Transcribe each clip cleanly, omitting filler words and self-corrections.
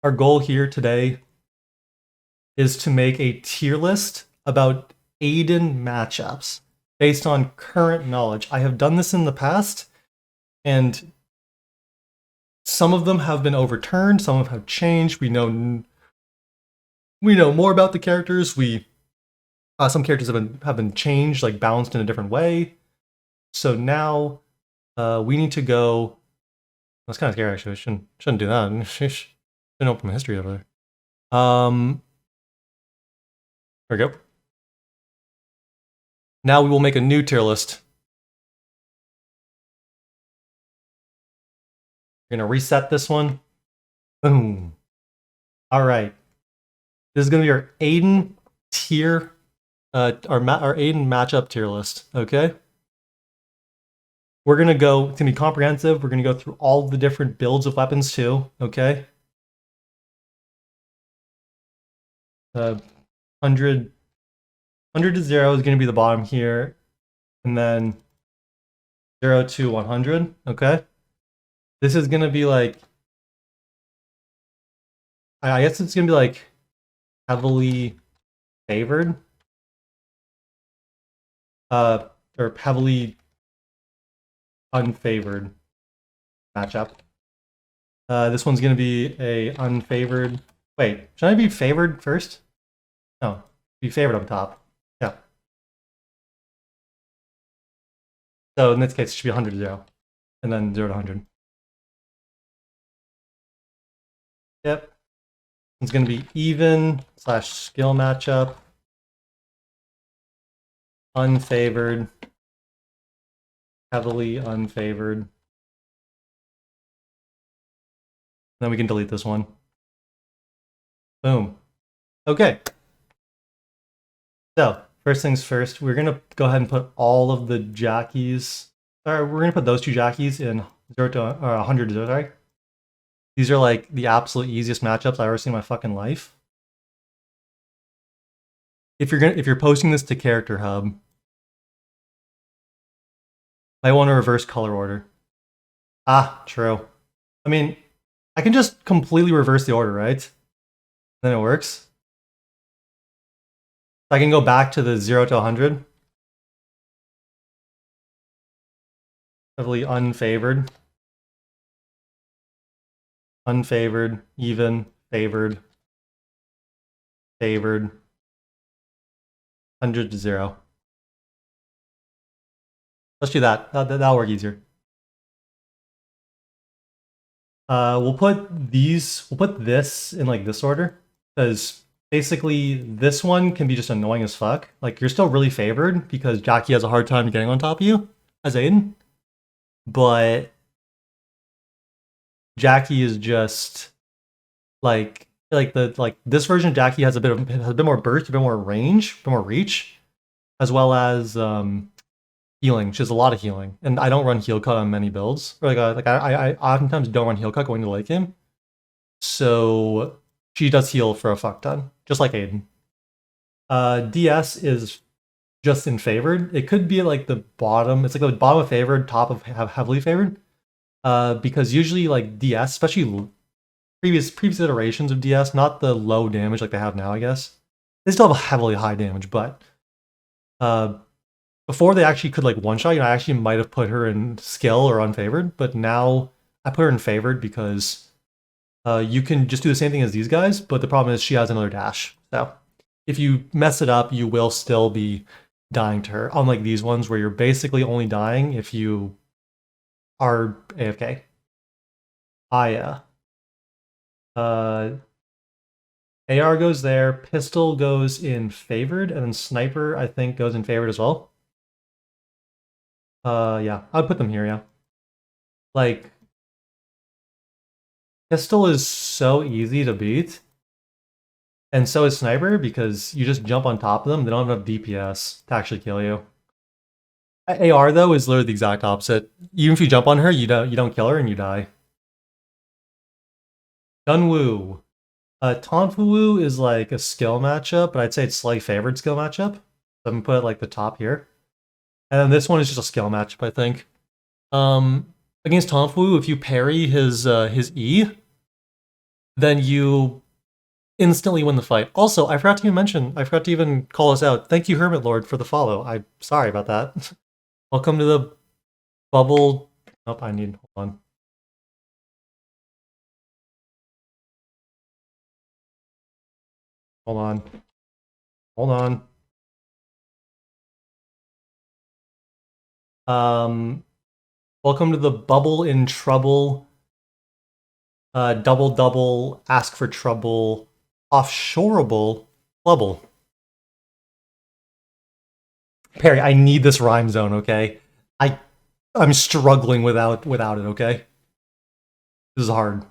Our goal here today is to make a tier list about Aiden matchups based on current knowledge. I have done this in the past, and some of them have been overturned, some of them have changed. We know more about the characters. Some characters have been changed, like balanced in a different way. So now we need to go. That's kind of scary, actually. Shouldn't do that. Shouldn't open my history over there. There we go. Now we will make a new tier list. We're gonna reset this one. Boom. All right. This is gonna be our Aiden tier, our Aiden matchup tier list. Okay. We're gonna go. It's gonna be comprehensive. We're gonna go through all the different builds of weapons too. Okay. 100 to 0 is gonna be the bottom here, and then 0 to 100. Okay. This is gonna be like, I guess it's gonna be like heavily favored, or heavily unfavored matchup. This one's gonna be a unfavored. Wait, should I be favored first? No, be favored up top. Yeah. So in this case, it should be 100 to 0, and then 0 to 100. Yep. It's going to be even / skill matchup, unfavored, heavily unfavored. Then we can delete this one. Boom. Okay. So first things first, we're going to go ahead and put all of the jackies, or we're going to put those two jackies in 0 to 100 to 0, sorry. These are like the absolute easiest matchups I've ever seen in my fucking life. If you're posting this to Character Hub, I want to reverse color order. Ah, true. I mean, I can just completely reverse the order, right? Then it works. I can go back to the 0 to 100. Heavily unfavored. Unfavored, even, favored, favored, 100 to 0. Let's do that. That'll work easier. We'll put this in like this order, because basically this one can be just annoying as fuck. Like, you're still really favored because Jackie has a hard time getting on top of you as Aiden, but Jackie is just like this version of Jackie has a bit more burst, a bit more range, a bit more reach, as well as healing. She has a lot of healing, and I don't run heal cut on many builds. Or I oftentimes don't run heal cut going to late game, so she does heal for a fuck ton, just like Aiden. DS is just in favored. It could be like the bottom. It's like the bottom of favored, top of heavily favored. Because usually like DS, especially previous iterations of DS, not the low damage like they have now, I guess. They still have heavily high damage, but before they actually could like one-shot, I actually might have put her in skill or unfavored, but now I put her in favored because you can just do the same thing as these guys, but the problem is she has another dash. So if you mess it up, you will still be dying to her, unlike these ones where you're basically only dying if you are AFK. Yeah. AR goes there, pistol goes in favored, and then sniper, I think, goes in favored as well. Yeah, I'd put them here, yeah. Like, pistol is so easy to beat, and so is sniper, because you just jump on top of them, they don't have enough DPS to actually kill you. AR, though, is literally the exact opposite. Even if you jump on her, you don't kill her and you die. Dunwoo. Tonfu is like a skill matchup, but I'd say it's slightly favored skill matchup. So I'm gonna put it like the top here. And then this one is just a skill matchup, I think. Against Tonfu, if you parry his E, then you instantly win the fight. Also, I forgot to even call us out. Thank you, Hermit Lord, for the follow. I'm sorry about that. Welcome to the bubble. Oh, hold on. Hold on. Hold on. Welcome to the Bubble in Trouble, double, ask for trouble, offshoreable bubble. Perry, I need this rhyme zone, okay? I'm struggling without it, okay? This is hard.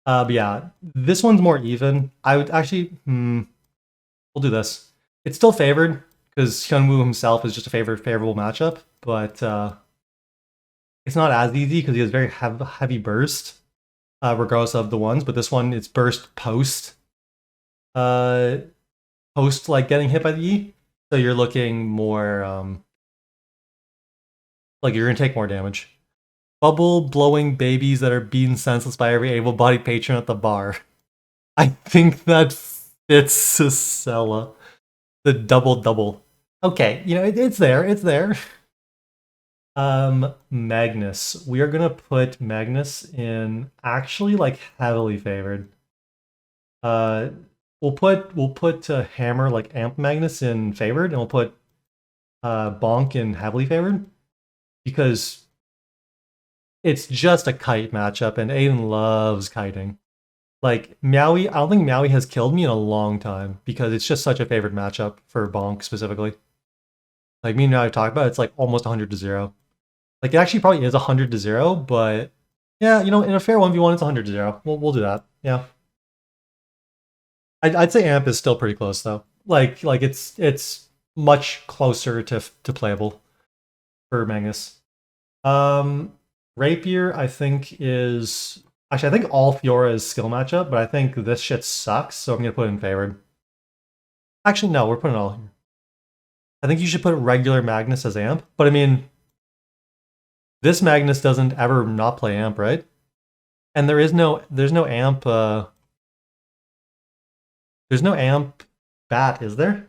But yeah, this one's more even. I would actually, we'll do this. It's still favored because Hyunwoo himself is just a favorable matchup, but it's not as easy because he has very heavy burst, regardless of the ones. But this one, it's burst post, like getting hit by the E. So you're looking more, like you're gonna take more damage. Bubble blowing babies that are beaten senseless by every able-bodied patron at the bar. I think that fits Sicella. The double. Okay, it's there. Magnus. We are gonna put Magnus in actually like heavily favored. We'll put Hammer like Amp Magnus in favored, and we'll put Bonk in heavily favored because it's just a kite matchup, and Aiden loves kiting. Like Meowie, I don't think Meowie has killed me in a long time because it's just such a favorite matchup for Bonk specifically. Like me and Meowie talked about, it's like almost 100-0. Like it actually probably is 100-0, but yeah, in a fair 1v1, it's 100-0. We'll do that. Yeah. I'd say Amp is still pretty close though. Like it's much closer to playable for Magnus. Rapier, I think is actually I think all Fiora is skill matchup, but I think this shit sucks, so I'm gonna put it in favored. Actually, no, we're putting it all here. I think you should put regular Magnus as Amp, but I mean, this Magnus doesn't ever not play Amp, right? And there's no Amp. There's no Amp Bat, is there?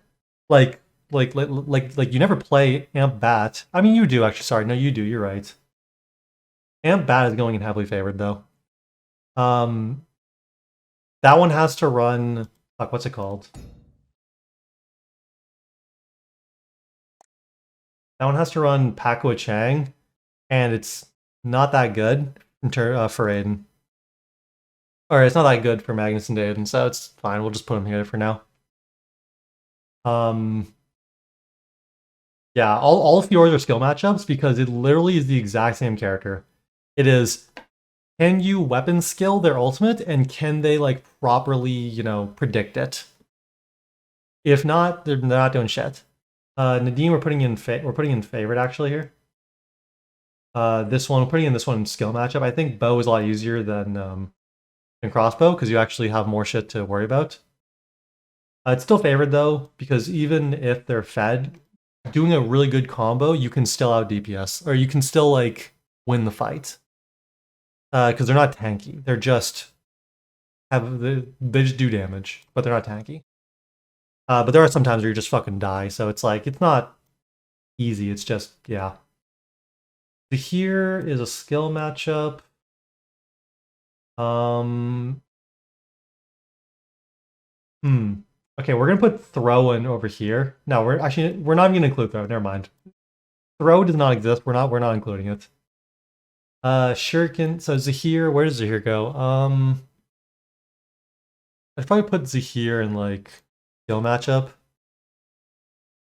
Like you never play Amp Bat. I mean, you do actually. Sorry, no, you do. You're right. Amp Bat is going in heavily favored though. That one has to run. Fuck, what's it called? That one has to run Pakua Chang, and it's not that good for Aiden. Or it's not that good for Magnus and Aiden, so it's fine. We'll just put them here for now. Yeah, all of yours are skill matchups because it literally is the exact same character. It is, can you weapon skill their ultimate, and can they like properly, predict it? If not, they're not doing shit. Nadine, we're putting in favorite actually here. This one, we're putting in this one in skill matchup. I think bow is a lot easier than crossbow because you actually have more shit to worry about. It's still favored though because even if they're fed, doing a really good combo, you can still out DPS or you can still like win the fight because they're not tanky. They're just they just do damage, but they're not tanky. But there are some times where you just fucking die, so it's like it's not easy. It's just yeah. Here is a skill matchup. Okay, we're gonna put throw in over here. No, we're not even gonna include throw. Never mind. Throw does not exist. We're not including it. Shuriken. So Zahir, where does Zahir go? I'd probably put Zahir in like skill matchup.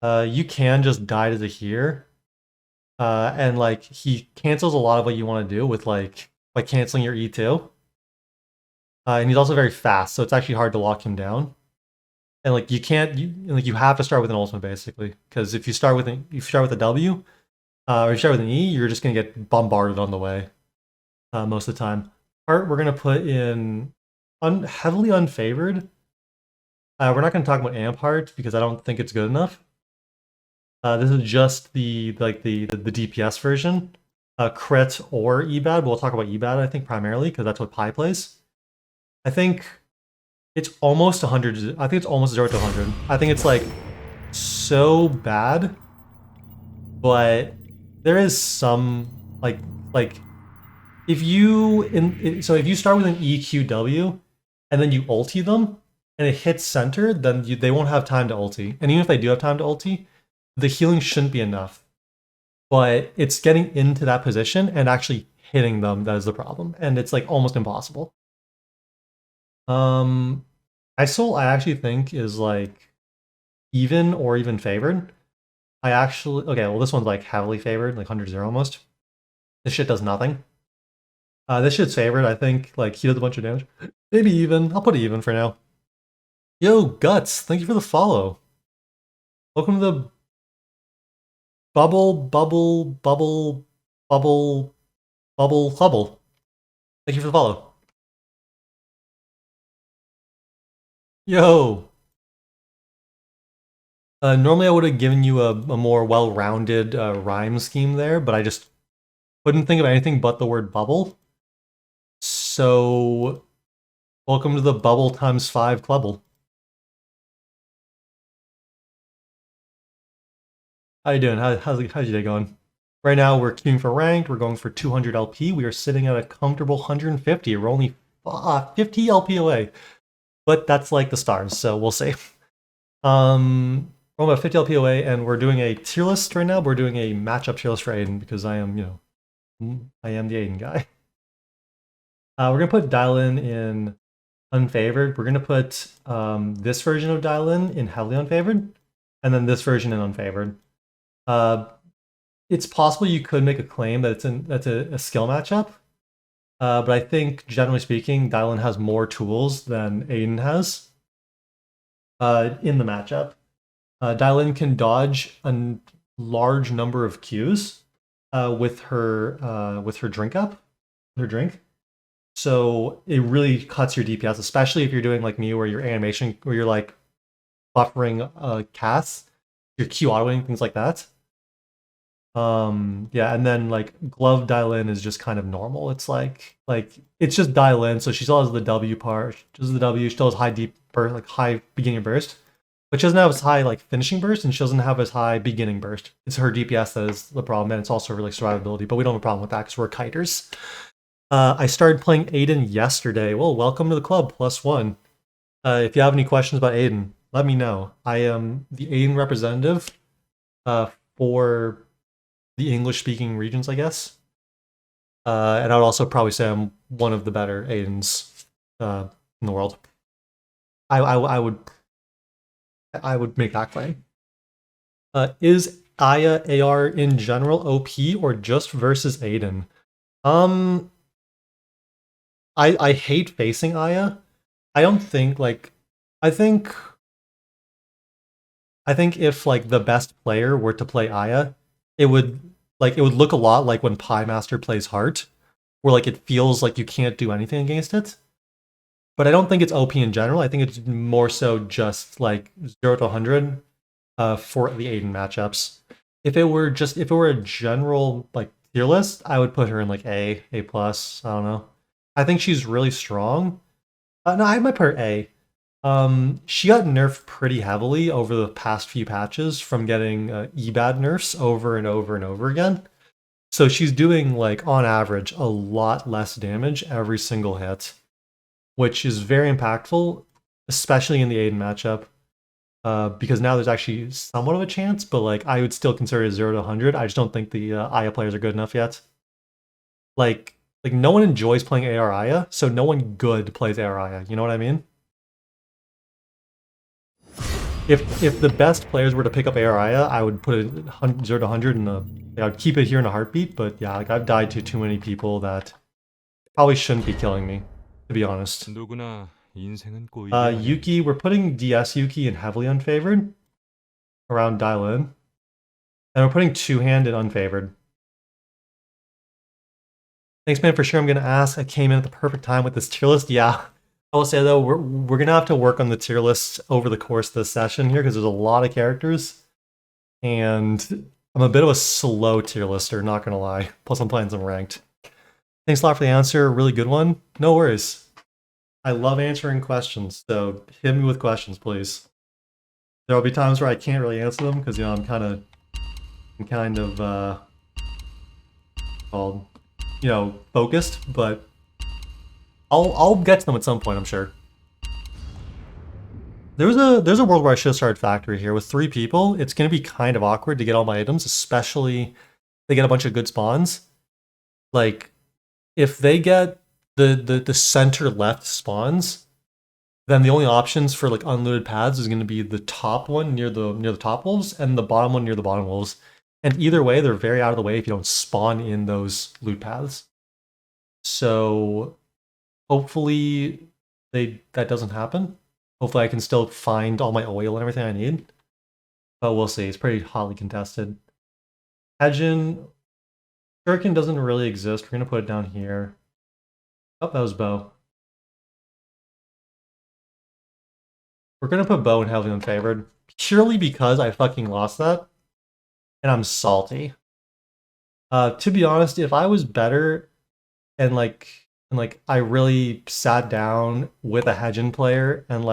You can just die to Zahir. And like he cancels a lot of what you want to do with like by canceling your E2. And he's also very fast, so it's actually hard to lock him down. And like you have to start with an ultimate basically, because if you start with a W, or you start with an E, you're just gonna get bombarded on the way most of the time. Art we're gonna put in heavily unfavored. We're not gonna talk about Amp Heart because I don't think it's good enough. This is just the DPS version. crit or EBAD. We'll talk about EBAD, I think, primarily, because that's what Pi plays. I think it's almost 100. I think it's almost 0 to 100. I think it's like so bad, but there is some like if you so if you start with an EQW and then you ulti them and it hits center, then they won't have time to ulti. And even if they do have time to ulti, the healing shouldn't be enough. But it's getting into that position and actually hitting them that is the problem, and it's like almost impossible. Isoul I actually think is like even or even favored. Okay, well this one's like heavily favored, like 100-0 almost. This shit does nothing. This shit's favored, I think. Like, he does a bunch of damage. Maybe even. I'll put it even for now. Yo, Guts, thank you for the follow. Welcome to the bubble. Thank you for the follow. Yo. Normally I would have given you a more well-rounded rhyme scheme there, but I just couldn't think of anything but the word bubble. So, welcome to the bubble times 5 clubble. How you doing? How's your day going? Right now we're queuing for ranked. We're going for 200 LP. We are sitting at a comfortable 150. We're only 50 LP away, but that's like the stars, so we'll see. We're about 50 LP away, and we're doing a tier list right now. We're doing a matchup tier list for Aiden because I am, I am the Aiden guy. We're gonna put Dial-In in unfavored. We're gonna put this version of Dial-In in heavily unfavored, and then this version in unfavored. It's possible you could make a claim that that's a skill matchup, but I think generally speaking, Dial-In has more tools than Aiden has in the matchup. Dial-In can dodge a large number of Qs with her drink up, her drink. So it really cuts your DPS, especially if you're doing like me, where your animation, where you're like buffering casts, your Q autoing, things like that. Yeah, and then like glove Dial-In is just kind of normal. It's like it's just Dial-In, so she still has the W part. She does the W, she still has high deep burst, like high beginning burst. But she doesn't have as high like finishing burst, and she doesn't have as high beginning burst. It's her DPS that is the problem, and it's also really survivability, but we don't have a problem with that because we're kiters. I started playing Aiden yesterday. Well, welcome to the club, +1. If you have any questions about Aiden, let me know. I am the Aiden representative for the English-speaking regions, I guess. And I would also probably say I'm one of the better Aidens in the world. I would make that claim. Is Aya AR in general OP or just versus Aiden? I hate facing Aya. I don't think like I think if like the best player were to play Aya, it would look a lot like when Pie Master plays Heart, where like it feels like you can't do anything against it. But I don't think it's OP in general. I think it's more so just like 0 to 100 for the Aiden matchups. If it were a general like tier list, I would put her in like A plus. I don't know. I think she's really strong. No, I might put her A. She got nerfed pretty heavily over the past few patches from getting EBAD nerfs over and over and over again. So she's doing like on average a lot less damage every single hit, which is very impactful, especially in the Aiden matchup. Because now there's actually somewhat of a chance, but like I would still consider it 0 to 100. I just don't think the Aya players are good enough yet. Like no one enjoys playing AR Aya, so no one good plays AR Aya. You know what I mean? If the best players were to pick up AR Aya, I would put it 0 to 100 and I'd keep it here in a heartbeat. But yeah, like I've died to too many people that probably shouldn't be killing me, to be honest. Yuki, we're putting DS Yuki in heavily unfavored around Dial-In. And we're putting two-hand in unfavored. Thanks, man, for sure. I'm going to ask. I came in at the perfect time with this tier list. Yeah. I will say, though, we're going to have to work on the tier list over the course of this session here because there's a lot of characters. And I'm a bit of a slow tier lister, not gonna lie. Plus, I'm playing some ranked. Thanks a lot for the answer. Really good one. No worries. I love answering questions, so hit me with questions, please. There will be times where I can't really answer them because I'm kind of called, focused. But I'll get to them at some point, I'm sure. There's a world where I should have started factory here with 3 people. It's gonna be kind of awkward to get all my items, especially if they get a bunch of good spawns. Like, if they get the center left spawns, then the only options for like unlooted paths is going to be the top one near the top wolves and the bottom one near the bottom wolves. And either way, they're very out of the way if you don't spawn in those loot paths. So hopefully that doesn't happen. Hopefully I can still find all my oil and everything I need. But we'll see. It's pretty hotly contested. Hedgen, Shuriken doesn't really exist. We're going to put it down here. Oh, that was bow. We're going to put bow in heavily unfavored. Purely because I fucking lost that. And I'm salty. To be honest, if I was better and I really sat down with a Hedgen player and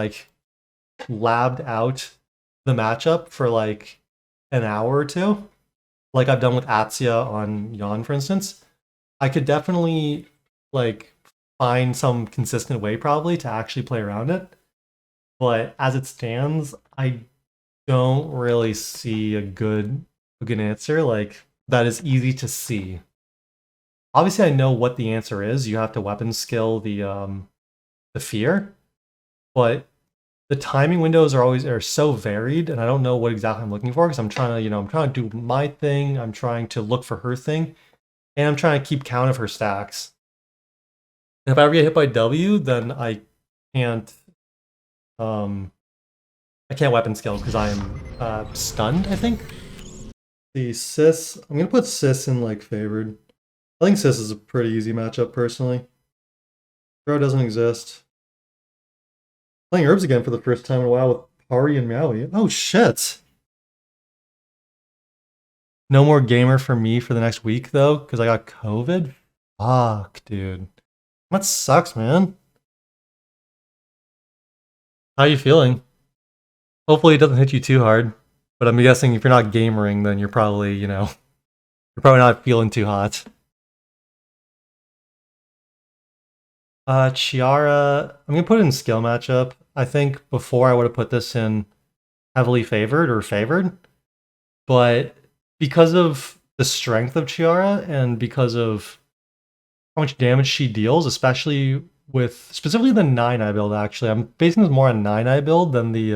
labbed out the matchup for like an hour or two, like I've done with Atsia on Yon, for instance, I could definitely find some consistent way probably to actually play around it. But as it stands, I don't really see a good answer that is easy to see. Obviously, I know what the answer is. You have to weapon skill the fear, but the timing windows are so varied, and I don't know what exactly I'm looking for because I'm trying to do my thing. I'm trying to look for her thing, and I'm trying to keep count of her stacks. And if I ever get hit by W, then I can't weapon skill because I am stunned, I think. The Sis, I'm gonna put Sis in favored. I think Sis is a pretty easy matchup personally. Bro doesn't exist. Playing herbs again for the first time in a while with Pari and Maui. Oh shit! No more gamer for me for the next week though, because I got COVID. Fuck, dude. That sucks, man. How you feeling? Hopefully it doesn't hit you too hard. But I'm guessing if you're not gamering, then you're probably, you're probably not feeling too hot. Chiara, I'm gonna put it in skill matchup. I think before I would have put this in heavily favored or favored, but because of the strength of Chiara and because of how much damage she deals, especially with specifically the 9-eye build, actually, I'm basing this more on 9-eye build than the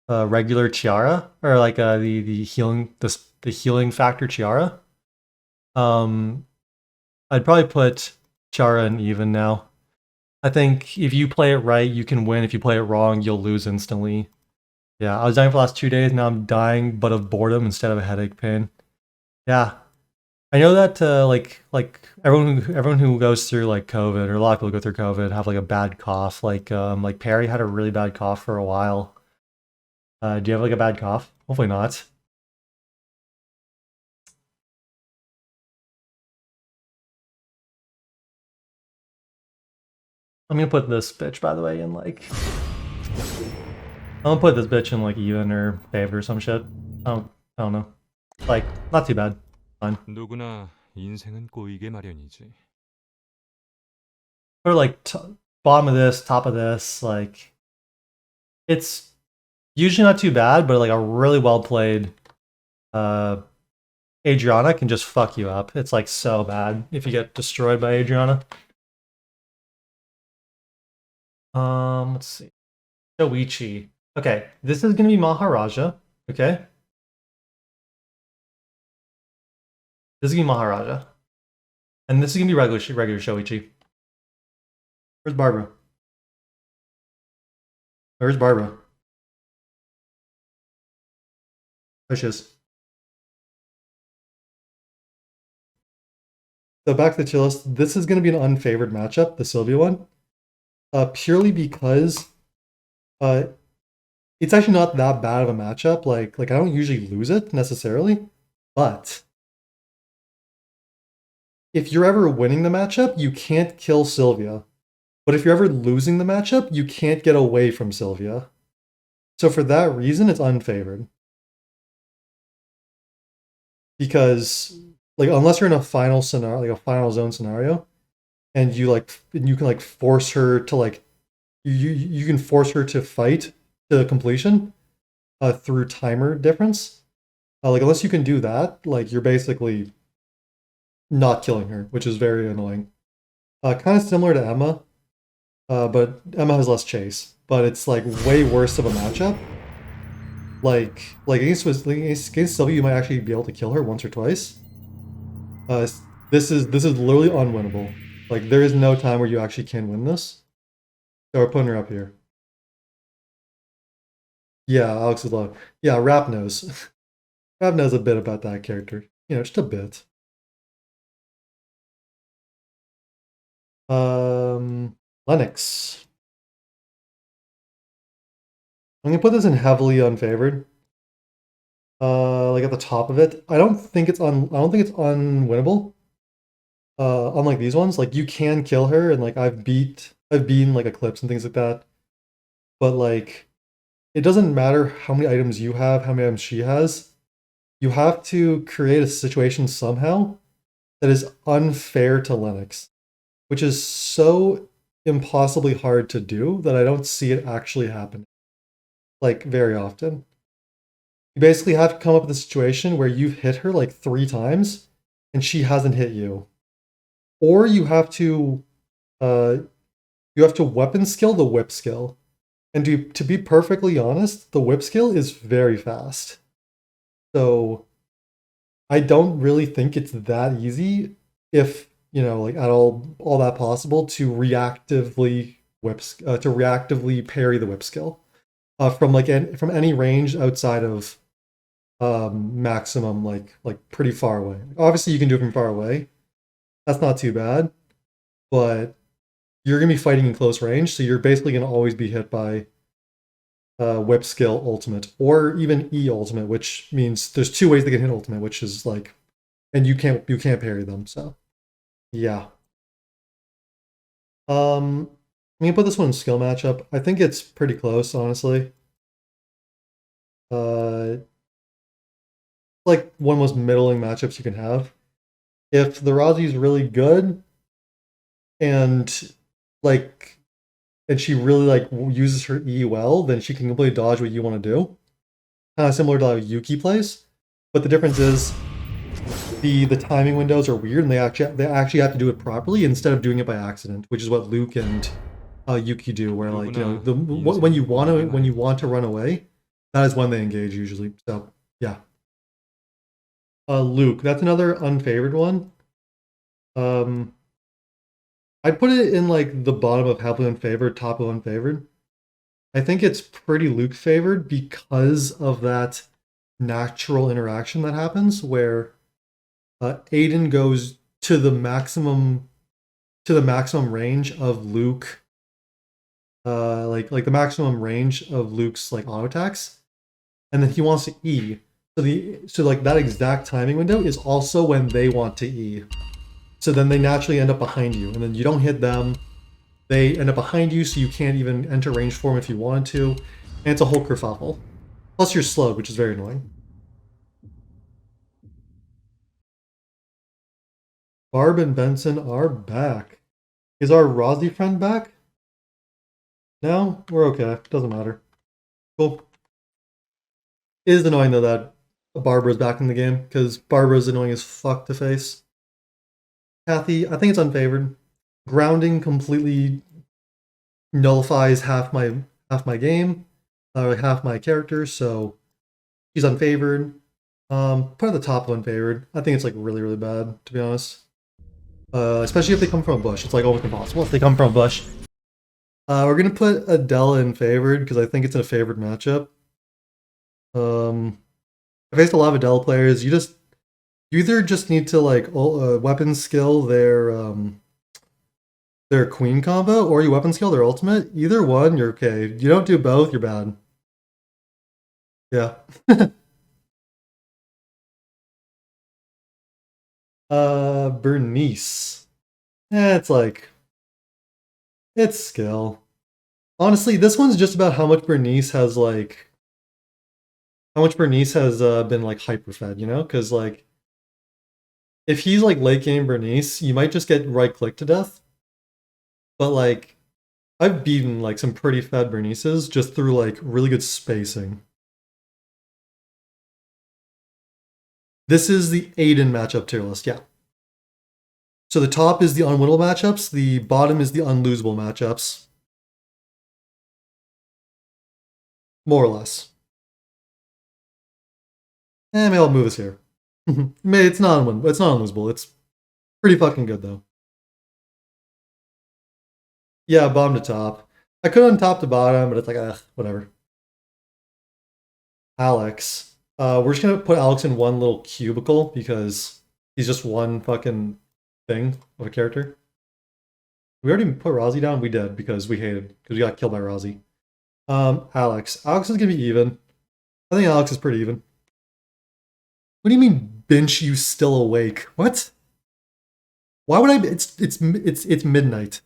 regular Chiara or the healing factor Chiara. I'd probably put Chiara in even now. I think if you play it right, you can win. If you play it wrong, you'll lose instantly. Yeah, I was dying for the last 2 days. Now I'm dying, but of boredom instead of a headache pain. Yeah, I know that everyone who goes through COVID, or a lot of people go through COVID, have a bad cough. Like Perry had a really bad cough for a while. Do you have a bad cough? Hopefully not. I'm gonna put this bitch, by the way, in I'm gonna put this bitch in even or favored or some shit. I don't know. Not too bad. Fine. 누구나 인생은 꼬이게 마련이지. Or bottom of this, top of this, it's usually not too bad, but a really well played Adriana can just fuck you up. It's so bad if you get destroyed by Adriana. Let's see. Shoichi. Okay, this is gonna be Maharaja. Okay. This is gonna be Maharaja. And this is gonna be regular Shoichi. Where's Barbara? Where's Barbara? There she is. So back to the tier list. This is gonna be an unfavored matchup, the Sylvia one. Purely because it's actually not that bad of a matchup. Like I don't usually lose it necessarily, but if you're ever winning the matchup, you can't kill Sylvia. But if you're ever losing the matchup, you can't get away from Sylvia. So for that reason, it's unfavored. Because like unless you're in a final scenario, like a final zone scenario, and you can like force her to like you can force her to fight to completion through timer difference. Like unless you can do that, like you're basically not killing her, which is very annoying. Kind of similar to Emma, but Emma has less chase, but it's like way worse of a matchup. Like against Sylvie, you might actually be able to kill her once or twice. Uh, this is literally unwinnable. Like there is no time where you actually can win this. So we're putting her up here. Yeah, Alex is low. Yeah, Rap knows. Rap knows a bit about that character. You know, just a bit. Lennox. I'm gonna put this in heavily unfavored. Like at the top of it. I don't think it's unwinnable. Unlike these ones, like you can kill her, and like I've beaten like Eclipse and things like that. But like, it doesn't matter how many items you have, how many items she has. You have to create a situation somehow that is unfair to Lennox, which is so impossibly hard to do that I don't see it actually happening. Like very often. You basically have to come up with a situation where you've hit her like 3 times and she hasn't hit you. Or uh you have to weapon skill the whip skill. And to be perfectly honest, the whip skill is very fast. So I don't really think it's that easy, if you know, like at all that possible, to reactively to reactively parry the whip skill from from any range outside of maximum, like pretty far away. Obviously, you can do it from far away. That's not too bad, but you're gonna be fighting in close range, so you're basically gonna always be hit by whip skill ultimate or even E ultimate, which means there's 2 ways they can hit ultimate, which is like, and you can't parry them. So yeah. I'm gonna put this one in skill matchup. I think it's pretty close, honestly. Uh, like one of the most middling matchups you can have. If the Razi's really good and like and she really like uses her E well, then she can completely dodge what you want to do. Kind of similar to how Yuki plays. But the difference is the timing windows are weird, and they actually have to do it properly instead of doing it by accident, which is what Luke and Yuki do. Where like you know when you want to run away, that is when they engage usually. So yeah, Luke, that's another unfavored one. Um, I'd put it in like the bottom of heavily unfavored, top of unfavored. I think it's pretty Luke favored because of that natural interaction that happens where Aiden goes to the maximum range of Luke, like the maximum range of Luke's like auto attacks, and then he wants to E. So like that exact timing window is also when they want to E. So then they naturally end up behind you, and then you don't hit them. They end up behind you, so you can't even enter range for them if you wanted to, and it's a whole kerfuffle. Plus you're slowed, which is very annoying. Barb and Benson are back. Is our Rozzy friend back? No? We're okay. Doesn't matter. Cool. It is annoying though that Barbara's back in the game, because Barbara's annoying as fuck to face. Kathy, I think it's unfavored. Grounding completely nullifies half my game, or half my character, so she's unfavored. Put at the top of unfavored. I think it's like really, really bad, to be honest. Especially if they come from a bush. It's like almost impossible if they come from a bush. We're gonna put Adela in favored because I think it's a favored matchup. I faced a lot of Adele players. You either just need to like weapon skill their queen combo, or you weapon skill their ultimate. Either one, you're okay. You don't do both, you're bad. Yeah. Bernice. It's like, it's skill. Honestly, this one's just about how much Bernice has like, how much Bernice has been like hyperfed, you know? Because like, if he's like late game Bernice, you might just get right click to death. But like, I've beaten like some pretty fed Bernices just through like really good spacing. This is the Aiden matchup tier list, yeah. So the top is the unwinnable matchups, the bottom is the unlosable matchups. More or less. Maybe I'll move this here. It's not unwinnable, it's not unlosable. It's pretty fucking good though. Yeah, bottom to top. I could on top to bottom, but it's like, whatever. Alex. We're just gonna put Alex in one little cubicle because he's just one fucking thing of a character. We already put Rozzy down? We did because we hated, because we got killed by Rozzy. Alex. Alex is gonna be even. I think Alex is pretty even. What do you mean, bench you still awake? What? Why would I? It's midnight.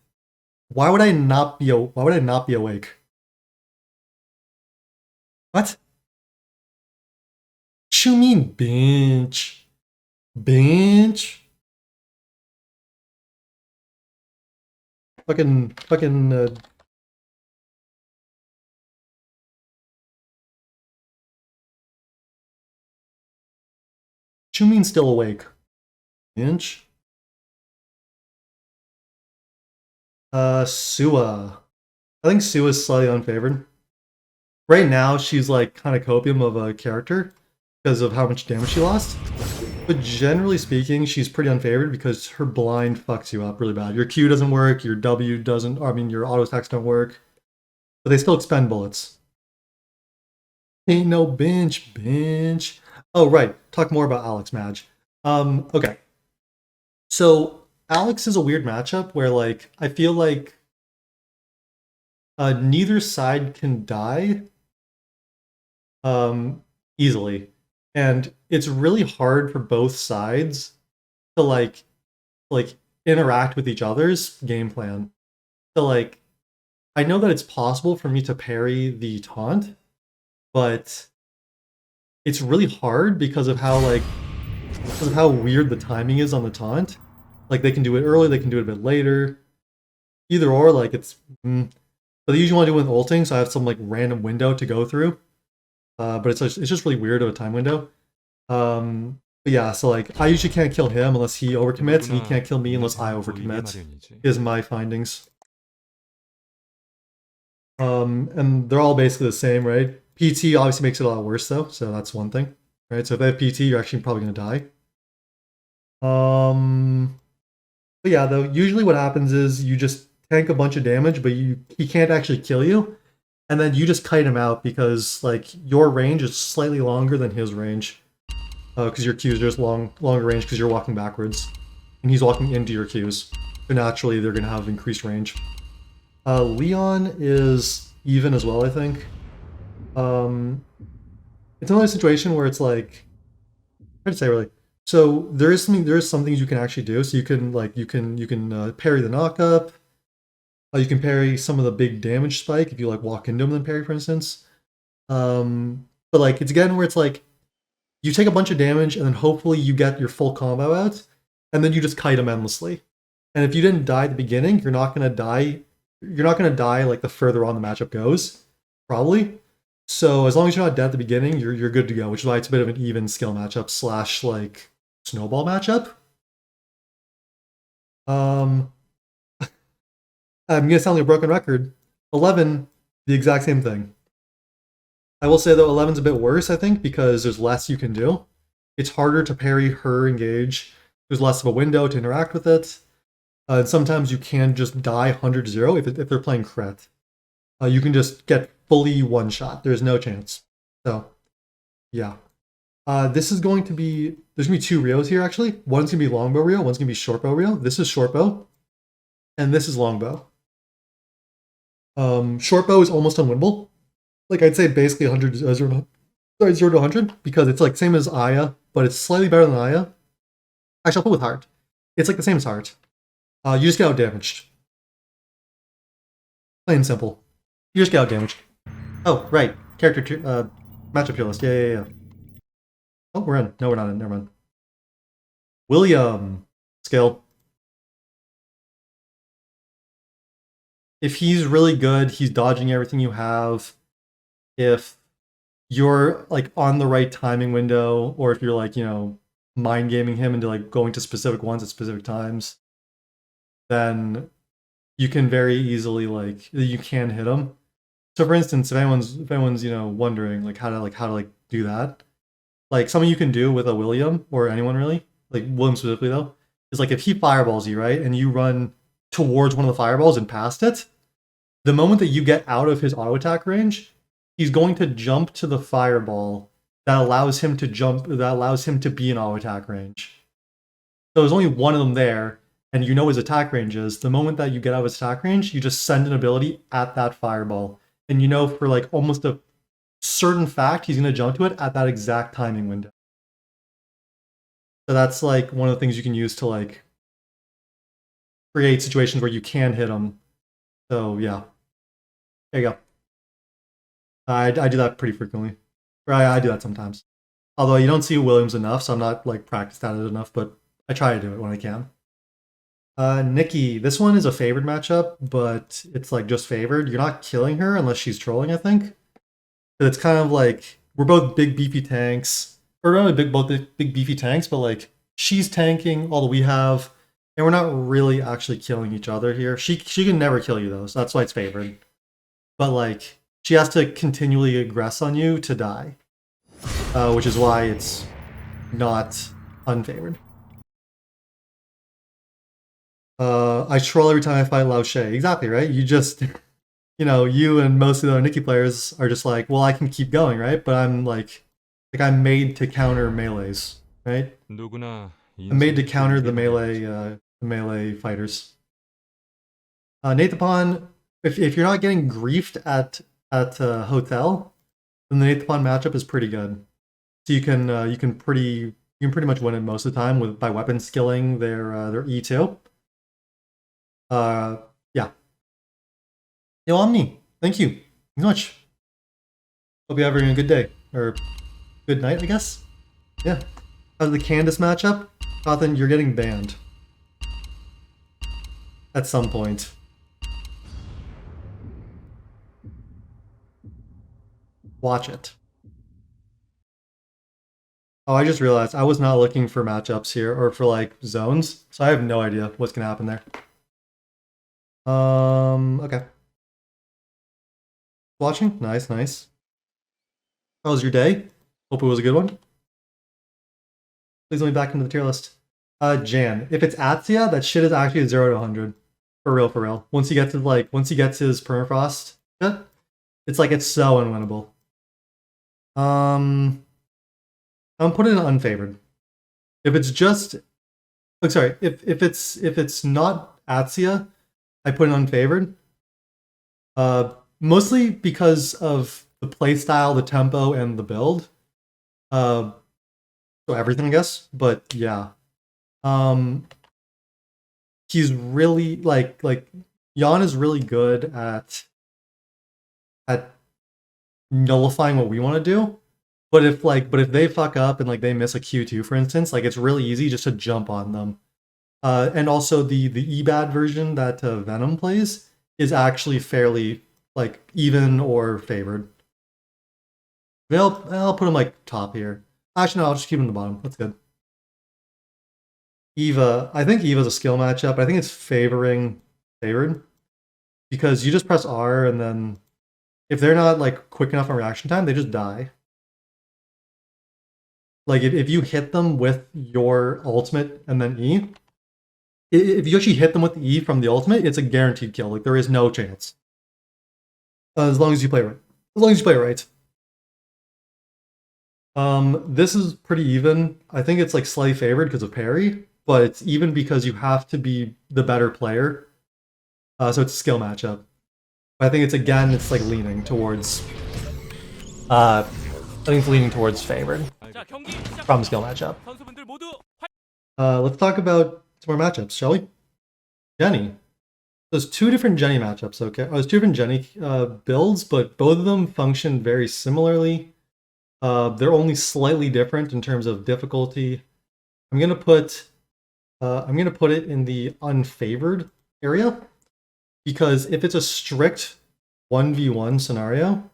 Why would I not be? Why would I not be awake? What? What you mean bench? Bench? Fucking. What you mean still awake? Bench? Sua. I think Sua's slightly unfavored. Right now, she's like kind of copium of a character because of how much damage she lost. But generally speaking, she's pretty unfavored because her blind fucks you up really bad. Your Q doesn't work, your W doesn't, I mean, your auto attacks don't work, but they still expend bullets. Ain't no bench. Oh, right. Talk more about Alex Madge. Okay. So Alex is a weird matchup where like I feel like neither side can die easily. And it's really hard for both sides to like interact with each other's game plan. So like I know that it's possible for me to parry the taunt, but it's really hard because of how weird the timing is on the taunt. Like they can do it early, they can do it a bit later. Either or, like it's. But they usually want to do it with ulting, so I have some like random window to go through. But it's just really weird of a time window. But yeah, so like I usually can't kill him unless he overcommits, and he can't kill me unless I overcommit. Is my findings. And they're all basically the same, right? PT obviously makes it a lot worse though, so that's one thing, right? So if they have PT, you're actually probably gonna die. But yeah, though usually what happens is you just tank a bunch of damage, but he can't actually kill you, and then you just kite him out because like your range is slightly longer than his range, because your Qs are just longer range because you're walking backwards, and he's walking into your Qs. So naturally, they're gonna have increased range. Leon is even as well, I think. It's another situation where it's like, hard to say really. So there is some things you can actually do. So you can parry the knockup. You can parry some of the big damage spike if you like walk into them and parry, for instance. But like it's again where it's like you take a bunch of damage and then hopefully you get your full combo out, and then you just kite them endlessly. And if you didn't die at the beginning, you're not gonna die. You're not gonna die like the further on the matchup goes, probably. So as long as you're not dead at the beginning, you're good to go. Which is why it's a bit of an even skill matchup slash like snowball matchup. Um, I'm gonna sound like a broken record. 11, the exact same thing. I will say though, 11's a bit worse, I think, because there's less you can do. It's harder to parry her engage. There's less of a window to interact with it. And sometimes you can just die 100-0 if they're playing Kret. You can just get fully one shot. There's no chance. So, yeah. This is going to be, there's going to be two Rios here actually. One's going to be longbow Rio, one's going to be shortbow Rio. This is shortbow, and this is longbow. Shortbow is almost unwinnable. Like I'd say basically 100 Sorry, 0 to 100 because it's like same as Aya, but it's slightly better than Aya. Actually, I'll put with Heart. It's like the same as Heart. You just get out damaged. Plain and simple. You just get out damaged. Oh, right. Character matchup tier list. Yeah. Oh, we're in. No, we're not in. Never mind. William. Skill. If he's really good, he's dodging everything you have. If you're like on the right timing window, or if you're like, you know, mind gaming him into like going to specific ones at specific times, then you can very easily like you can hit him. So for instance, if anyone's you know wondering like how to do that, like something you can do with a William or anyone really, like William specifically though, is like if he fireballs you, right, and you run towards one of the fireballs and past it, the moment that you get out of his auto attack range, he's going to jump to the fireball that allows him to be in auto attack range. So there's only one of them there, and you know his attack range is. The moment that you get out of his attack range, you just send an ability at that fireball. And you know for like almost a certain fact he's going to jump to it at that exact timing window. So that's like one of the things you can use to like create situations where you can hit him. So yeah, there you go. I do that pretty frequently. Or I do that sometimes. Although you don't see Williams enough, so I'm not like practiced at it enough, but I try to do it when I can. Nikki, this one is a favored matchup, but it's like just favored. You're not killing her unless she's trolling, I think. But it's kind of like we're both big beefy tanks. Or not both big beefy tanks, but like she's tanking all that we have, and we're not really actually killing each other here. She can never kill you though, so that's why it's favored. But like she has to continually aggress on you to die, which is why it's not unfavored. I troll every time I fight Lao She. Exactly, right? You just, you know, you and most of the other Nikki players are just like, well, I can keep going, right? But I'm like I'm made to counter melees, right? I'm made to counter the melee fighters. Nathapon, if you're not getting griefed at Hotel, then the Nathapon matchup is pretty good. So you can pretty much win it most of the time by weapon skilling their E2. Yeah. Yo, Omni, thank you so much. Hope you're having a good day or good night, I guess. Yeah. How's the Candace matchup? Cawthon, you're getting banned at some point. Watch it. Oh, I just realized I was not looking for matchups here or for like zones, so I have no idea what's gonna happen there. Okay. Watching? Nice. How was your day? Hope it was a good one. Please let me back into the tier list. Jan, if it's Atsia, that shit is actually a 0 to 100. For real. Once he gets his permafrost, it's like it's so unwinnable. I'm putting it unfavored. If it's just, oh, sorry, if it's not Atsia, I put it unfavored. Mostly because of the playstyle, the tempo, and the build. So everything, I guess. But yeah, he's really like Jan is really good at nullifying what we want to do. But if they fuck up and like they miss a Q2, for instance, like it's really easy just to jump on them. And also the EBAD version that Venom plays is actually fairly like even or favored. I'll put him like top here. Actually, no, I'll just keep him in the bottom. That's good. Eva, I think Eva's a skill matchup. I think it's favored because you just press R and then if they're not like quick enough on reaction time, they just die. Like if you hit them with your ultimate and then E, if you actually hit them with the E from the ultimate, it's a guaranteed kill. Like there is no chance. As long as you play right. As long as you play right. This is pretty even. I think it's like slightly favored because of parry, but it's even because you have to be the better player. So it's a skill matchup. I think it's like leaning towards think it's leaning towards favored from skill matchup. Let's talk about some more matchups, shall we? Jenny. There's two different Jenny matchups, okay? There's two different Jenny builds, but both of them function very similarly. They're only slightly different in terms of difficulty. I'm gonna put it in the unfavored area, because if it's a strict 1v1 scenario,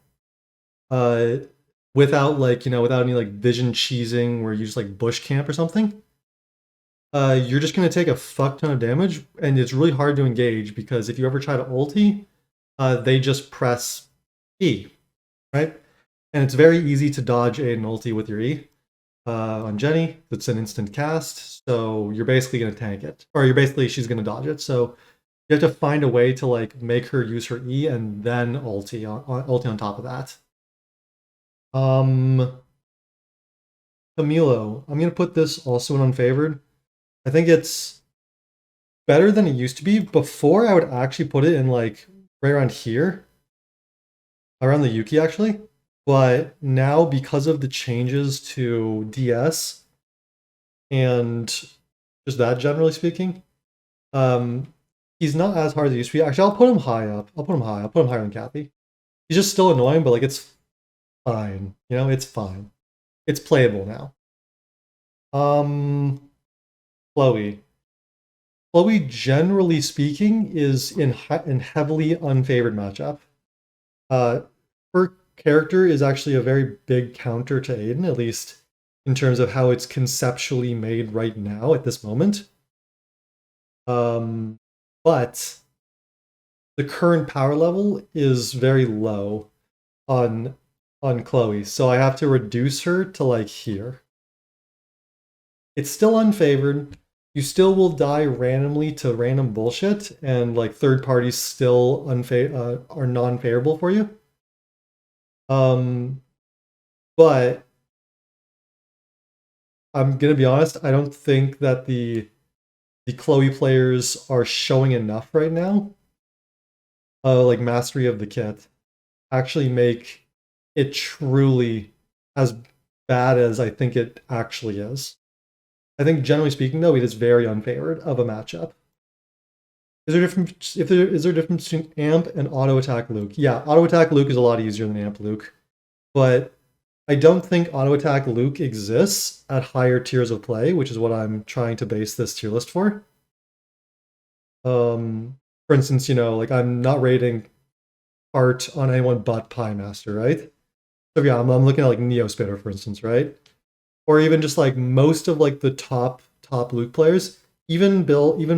without without any like vision cheesing where you just like bush camp or something, you're just gonna take a fuck ton of damage, and it's really hard to engage because if you ever try to ulti, they just press E, right? And it's very easy to dodge Aiden ulti with your E. On Jenny, it's an instant cast, so you're basically gonna tank it, or she's gonna dodge it. So you have to find a way to like make her use her E and then ulti on top of that. Camilo, I'm gonna put this also in unfavored. I think it's better than it used to be. Before, I would actually put it in like right around here, around the Yuki actually. But now, because of the changes to DS and just that, generally speaking, he's not as hard as he used to be. Actually, I'll put him high up. I'll put him higher than Kathy. He's just still annoying, but like it's fine. You know, it's fine. It's playable now. Chloe. Chloe, generally speaking, is in heavily unfavored matchup. Her character is actually a very big counter to Aiden, at least in terms of how it's conceptually made right now at this moment. But the current power level is very low on Chloe, so I have to reduce her to like here. It's still unfavored. You still will die randomly to random bullshit, and like third parties still are non-favorable for you. But I'm gonna be honest, I don't think that the Chloe players are showing enough right now. Like mastery of the kit actually make it truly as bad as I think it actually is. I think generally speaking, though, it is very unfavored of a matchup. Is there a difference between Amp and Auto Attack Luke? Yeah, Auto Attack Luke is a lot easier than Amp Luke, but I don't think Auto Attack Luke exists at higher tiers of play, which is what I'm trying to base this tier list for. For instance, you know, like I'm not rating art on anyone but Pie Master, right? So yeah, I'm looking at like Neo Spitter, for instance, right? Or even just like most of like the top Luke players, even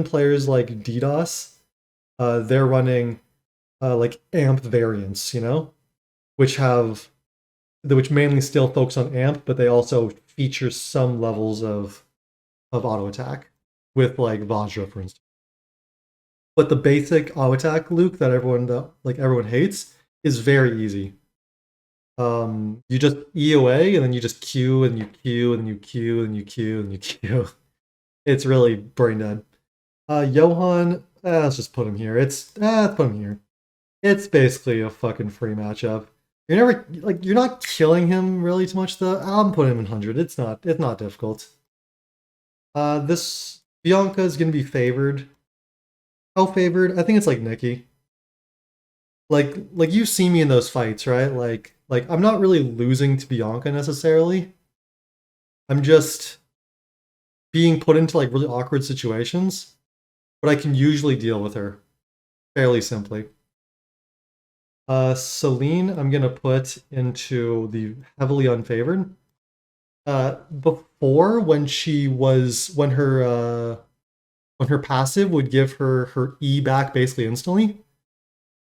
players like DDoS, they're running like Amp variants, you know, which mainly still focus on Amp, but they also feature some levels of auto attack with like Vajra, for instance. But the basic auto attack Luke that everyone hates is very easy. You just E away, and then you just Q, and you Q, and you Q, and you Q, and you Q. It's really brain dead. Johan, let's just put him here. Put him here. It's basically a fucking free matchup. You're not killing him really too much though. I'm putting him in 100. It's not difficult. This Bianca is gonna be favored. How favored? I think it's like Nikki. Like you see me in those fights, right? Like I'm not really losing to Bianca necessarily. I'm just being put into like really awkward situations, but I can usually deal with her fairly simply. Celine, I'm gonna put into the heavily unfavored. Before, when her passive would give her E back basically instantly,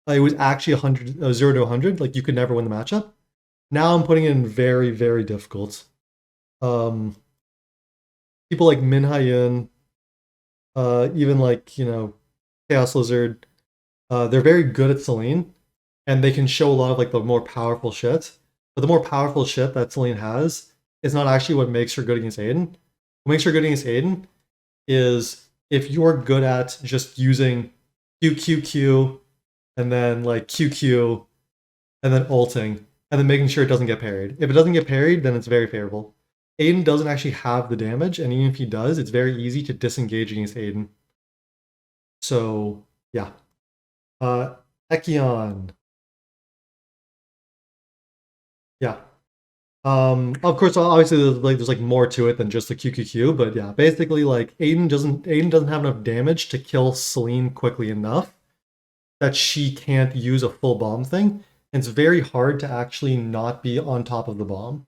it was actually 0 to 100. Like you could never win the matchup. Now I'm putting it in very, very difficult. People like Min Hyun, even like, you know, Chaos Lizard, they're very good at Celine, and they can show a lot of like the more powerful shit. But the more powerful shit that Celine has is not actually what makes her good against Aiden. What makes her good against Aiden is if you're good at just using QQQ and then like QQ and then ulting, and then making sure it doesn't get parried. If it doesn't get parried, then it's very favorable. Aiden doesn't actually have the damage, and even if he does, it's very easy to disengage against Aiden. So, yeah. Ekion. Yeah. Of course, obviously, there's like more to it than just the QQQ, but yeah, basically, like Aiden doesn't have enough damage to kill Celine quickly enough that she can't use a full bomb thing. And it's very hard to actually not be on top of the bomb.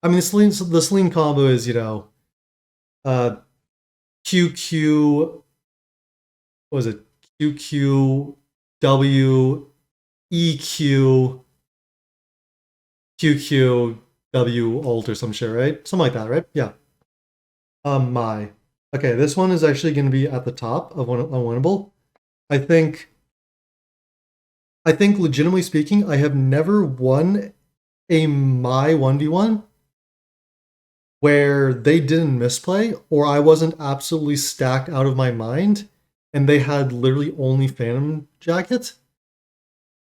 I mean, the Celine combo is, uh, QQ, what was it? QQ, W, EQ, QQ, W ult or some shit, right? Something like that, right? Yeah. My. Okay, this one is actually going to be at the top of unwinnable. I think, legitimately speaking, I have never won a my 1v1 where they didn't misplay or I wasn't absolutely stacked out of my mind and they had literally only Phantom Jacket.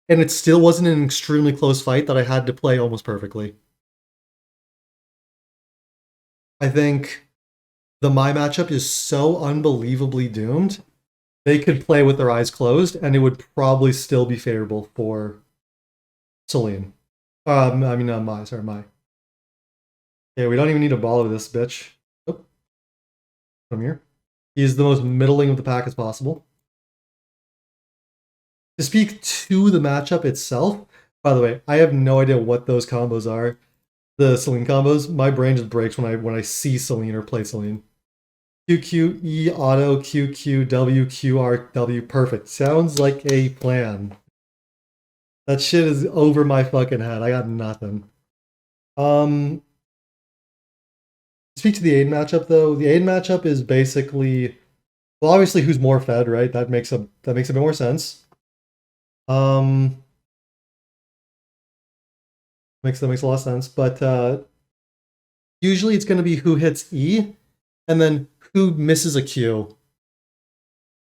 And it still wasn't an extremely close fight that I had to play almost perfectly. I think the my matchup is so unbelievably doomed. They could play with their eyes closed and it would probably still be favorable for Celine. My. Okay, we don't even need to bother with this bitch. Oh, come here. He's the most middling of the pack as possible. To speak to the matchup itself, by the way, I have no idea what those combos are. The Celine combos, my brain just breaks when I see Celine or play Celine. QQE auto QQW QRW, perfect. Sounds like a plan. That shit is over my fucking head. I got nothing. Speak to the Aiden matchup though. The Aiden matchup is basically, well, obviously who's more fed, right? That makes a bit more sense. Makes a lot of sense. But usually it's going to be who hits E, and then who misses a Q.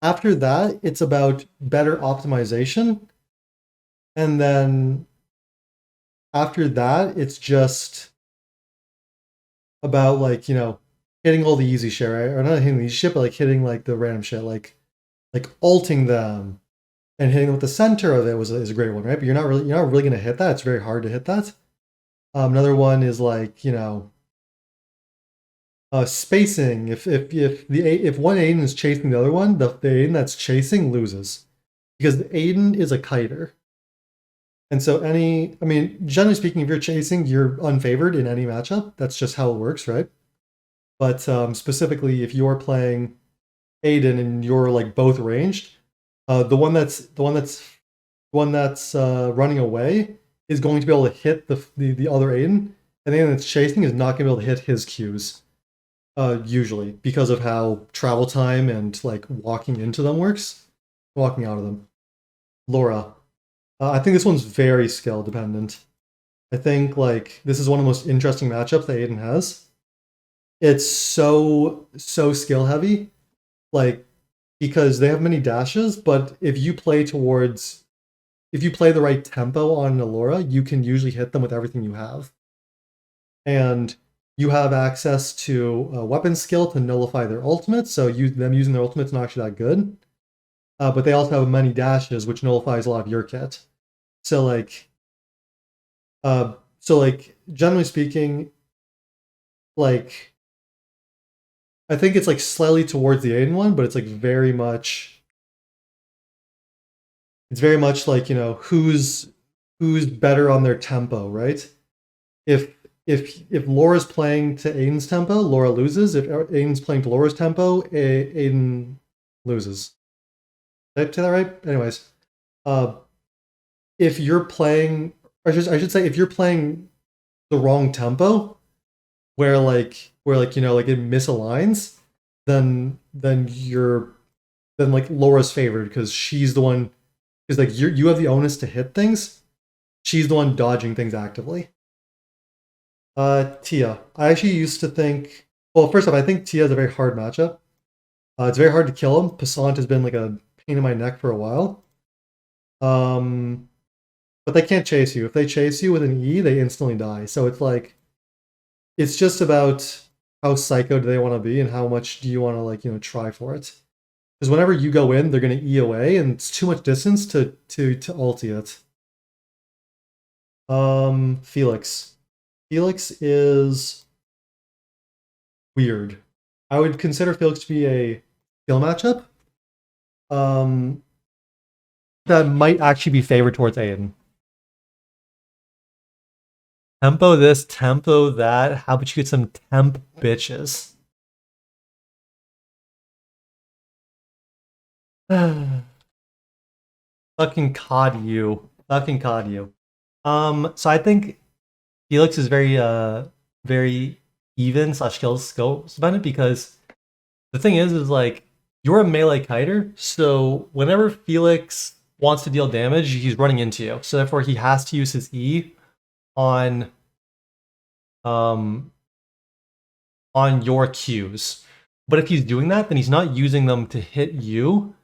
After that, it's about better optimization, and then after that, it's just about like hitting all the easy shit, right? Or not hitting the easy shit, but like hitting like the random shit, like ulting them and hitting them with the center of it is a great one, right? But you're not really gonna hit that. It's very hard to hit that. Another one is like spacing. If one Aiden is chasing the other one, the Aiden that's chasing loses because the Aiden is a kiter. And so generally speaking, if you're chasing, you're unfavored in any matchup. That's just how it works, right? But specifically, if you're playing Aiden and you're like both ranged, the one that's running away is going to be able to hit the other Aiden, and the Aiden that's chasing is not going to be able to hit his Qs. Usually, because of how travel time and like walking into them works, walking out of them. Laura. I think this one's very skill dependent. I think like this is one of the most interesting matchups that Aiden has. It's so skill heavy, like because they have many dashes, but if you play the right tempo on Laura, you can usually hit them with everything you have. And you have access to a weapon skill to nullify their ultimates, so them using their ultimate's not actually that good. But they also have many dashes, which nullifies a lot of your kit. So generally speaking, like I think it's like slightly towards the Aiden one, but it's like very much. It's very much like who's better on their tempo, right? If Laura's playing to Aiden's tempo, Laura loses. If Aiden's playing to Laura's tempo, Aiden loses. Did I say that right? Anyways, if you're playing, I should say, if you're playing the wrong tempo, where it misaligns, then like Laura's favored because she's the one, because like you have the onus to hit things. She's the one dodging things actively. Tia. I actually used to think. Well, first off, I think Tia is a very hard matchup. It's very hard to kill him. Passant has been like a pain in my neck for a while. But they can't chase you. If they chase you with an E, they instantly die. So it's like, it's just about how psycho do they want to be and how much do you want to, like, you know, try for it. Because whenever you go in, they're going to E away, and it's too much distance to ulti it. Felix. Felix is weird. I would consider Felix to be a skill matchup. That might actually be favored towards Aiden. Tempo this, tempo that. How about you get some temp bitches? Fucking cod you. Fucking cod you. So I think Felix is very even slash skills dependent because the thing is like you're a melee kiter, so whenever Felix wants to deal damage, he's running into you. So therefore he has to use his E on um on your cues. But if he's doing that, then he's not using them to hit you,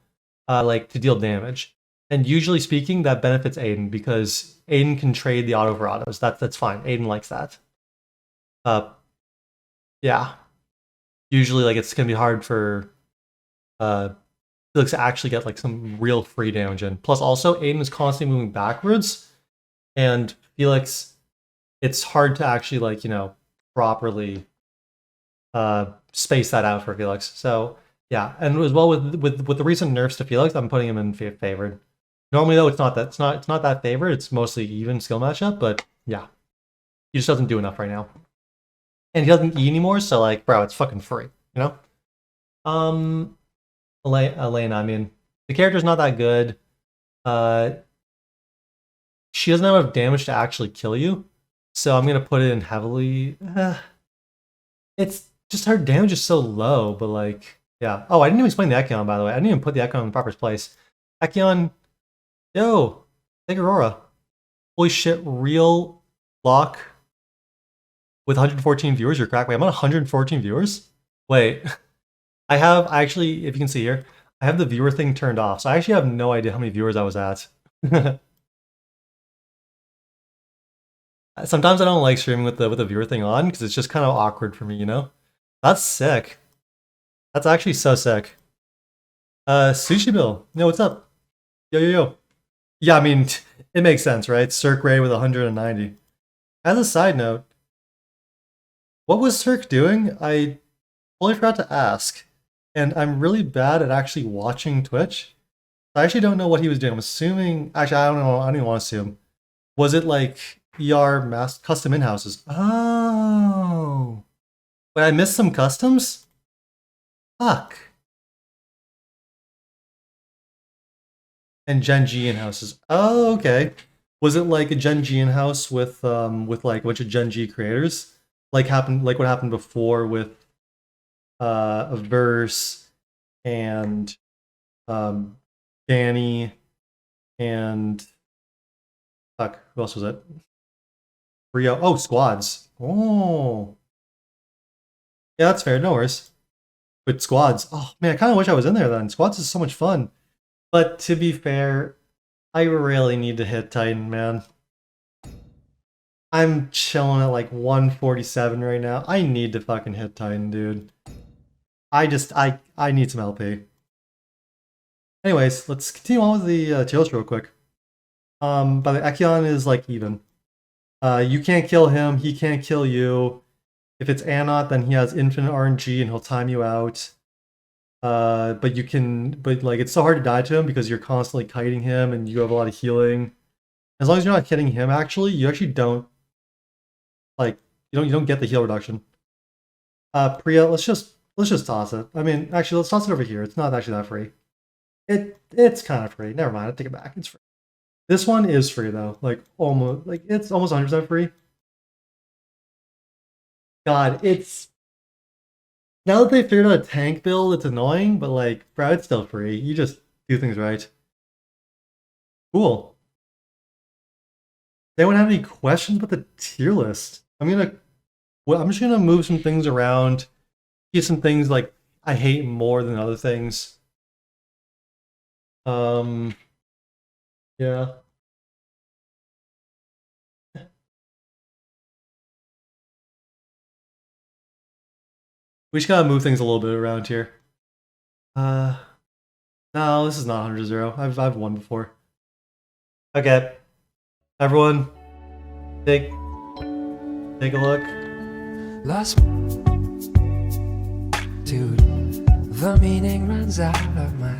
like to deal damage. And usually speaking, that benefits Aiden because Aiden can trade the auto for autos. That's fine. Aiden likes that. Uh, yeah. Usually, like it's gonna be hard for Felix to actually get like some real free damage in. Plus, also Aiden is constantly moving backwards, and Felix, it's hard to actually like properly space that out for Felix. So yeah, and as well with the recent nerfs to Felix, I'm putting him in favored. Normally though, it's not that favored. It's mostly even skill matchup, but yeah, he just doesn't do enough right now, and he doesn't E anymore. So like, bro, it's fucking free, you know. Elena, I mean, the character's not that good. Uh, she doesn't have enough damage to actually kill you, so I'm gonna put it in heavily. It's just her damage is so low, but like, yeah. Oh, I didn't even explain the Echion, by the way. I didn't even put the Echion in the proper place. Echion, yo, take Aurora. Holy shit, real lock with 114 viewers. You're cracked. Wait, I'm on 114 viewers? Wait, I actually, if you can see here, I have the viewer thing turned off. So I actually have no idea how many viewers I was at. Sometimes I don't like streaming with the viewer thing on because it's just kind of awkward for me, you know? That's sick. That's actually so sick. Sushi Bill. Yo, what's up? Yo, yo, yo. Yeah, I mean, it makes sense, right? Cirque Ray with 190. As a side note, what was Cirque doing? I totally forgot to ask. And I'm really bad at actually watching Twitch. I actually don't know what he was doing. I'm assuming, actually, I don't know. I don't even want to assume. Was it like ER mass custom in-houses? Oh. Wait, I missed some customs? Fuck. And Gen G in-houses. Oh, okay. Was it like a Gen G in-house with like a bunch of Gen G creators? Like what happened before with a verse and Danny and fuck, who else was it? Rio. Oh, squads. Oh. Yeah, that's fair. No worries. With squads. Oh man, I kind of wish I was in there then. Squads is so much fun. But to be fair, I really need to hit Titan, man. I'm chilling at like 147 right now. I need to fucking hit Titan, dude. I need some LP. Anyways, let's continue on with the tier list real quick. But the Echion is like even. You can't kill him, he can't kill you. If it's Anot, then he has infinite RNG and he'll time you out. But like it's so hard to die to him because you're constantly kiting him and you have a lot of healing. As long as you're not hitting him, actually, you actually don't like you don't get the heal reduction. Priya, let's just toss it. I mean, actually, let's toss it over here. It's not actually that free. It's kind of free. Never mind, I take it back. It's free. This one is free though. Like it's almost 100% free. God, it's now that they figured out a tank build, it's annoying, but like, bro, it's still free. You just do things right. Cool. Does anyone have any questions about the tier list? I'm just gonna move some things around. Get some things like I hate more than other things. Yeah. We just gotta move things a little bit around here. No, this is not 100-0. I've won before. Okay, everyone, take a look. Lost dude, the meaning runs out of my